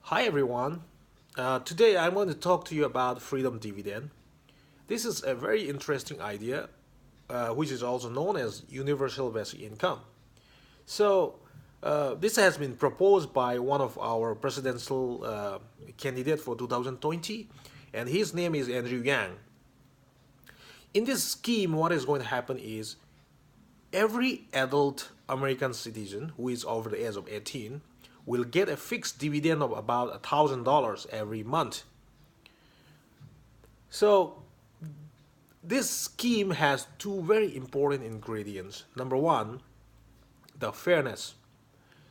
Hi everyone. Today I'm going to talk to you about freedom dividend. This is a very interesting idea, which is also known as universal basic income. So, this has been proposed by one of our presidential candidate for 2020, and his name is Andrew Yang. In this scheme, what is going to happen is every adult American citizen who is over the age of 18 will get a fixed dividend of about $1,000 every month. So this scheme has two very important ingredients. Number one, the fairness.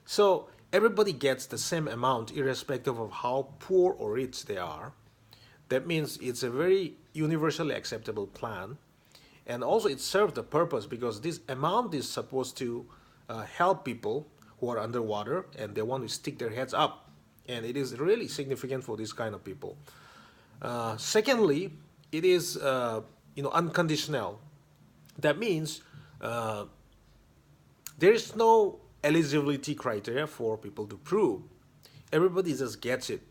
So everybody gets the same amount irrespective of how poor or rich they are. That means it's a very universally acceptable plan. And also it serves the purpose because this amount is supposed to help people who are underwater and they want to stick their heads up. And it is really significant for this kind of people. Secondly, it is unconditional. That means there is no eligibility criteria for people to prove. Everybody just gets it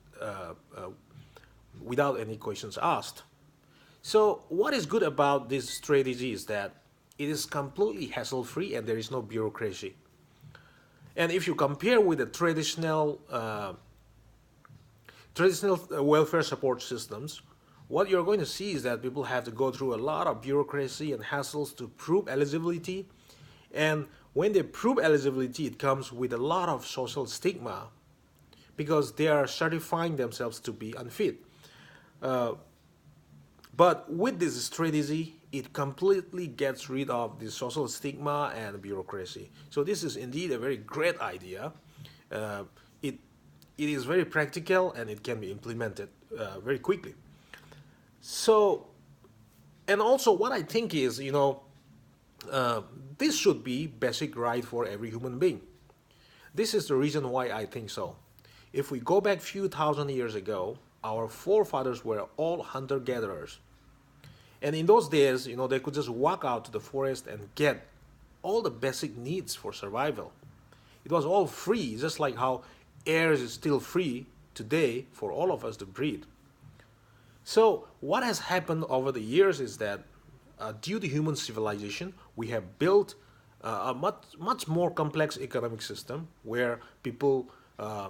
without any questions asked. So what is good about this strategy is that it is completely hassle-free and there is no bureaucracy. And if you compare with the traditional welfare support systems, what you're going to see is that people have to go through a lot of bureaucracy and hassles to prove eligibility. And when they prove eligibility, it comes with a lot of social stigma because they are certifying themselves to be unfit. But with this strategy, it completely gets rid of the social stigma and bureaucracy. So this is indeed a very great idea. Uh, it, it is very practical and it can be implemented very quickly. So, and also what I think is, this should be basic right for every human being. This is the reason why I think so. If we go back few thousand years ago, our forefathers were all hunter-gatherers. And in those days, they could just walk out to the forest and get all the basic needs for survival. It was all free, just like how air is still free today for all of us to breathe. So what has happened over the years is that due to human civilization, we have built a much more complex economic system where people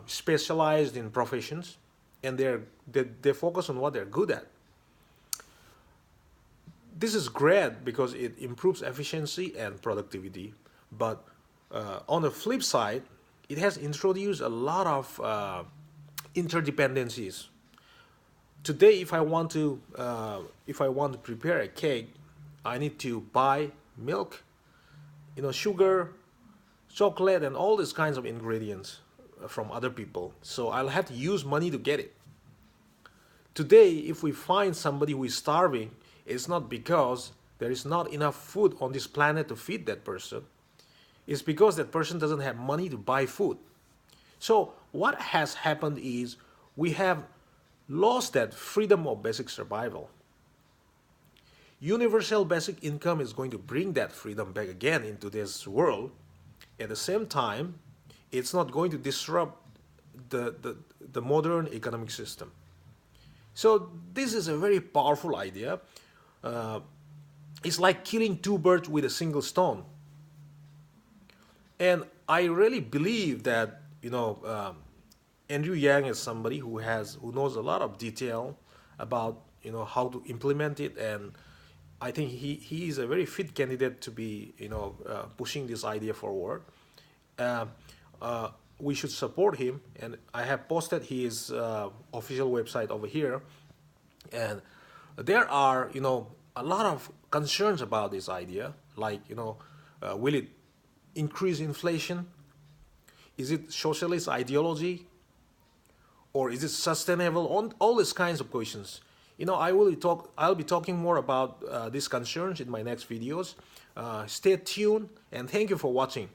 specialized in professions and they focus on what they're good at. This is great because it improves efficiency and productivity, but on the flip side, it has introduced a lot of interdependencies. Today, if I want to prepare a cake, I need to buy milk, sugar, chocolate, and all these kinds of ingredients from other people. So I'll have to use money to get it. Today, if we find somebody who is starving, it's not because there is not enough food on this planet to feed that person. It's because that person doesn't have money to buy food. So what has happened is we have lost that freedom of basic survival. Universal basic income is going to bring that freedom back again into this world. At the same time, it's not going to disrupt the modern economic system. So this is a very powerful idea. It's like killing two birds with a single stone. And I really believe that Andrew Yang is somebody who knows a lot of detail about how to implement it, and I think he is a very fit candidate to be pushing this idea forward. Uh, we should support him, and I have posted his official website over here, and there are a lot of concerns about this idea, like will it increase inflation? Is it socialist ideology? Or is it sustainable? On all these kinds of questions. I'll be talking more about these concerns in my next videos. Stay tuned and thank you for watching.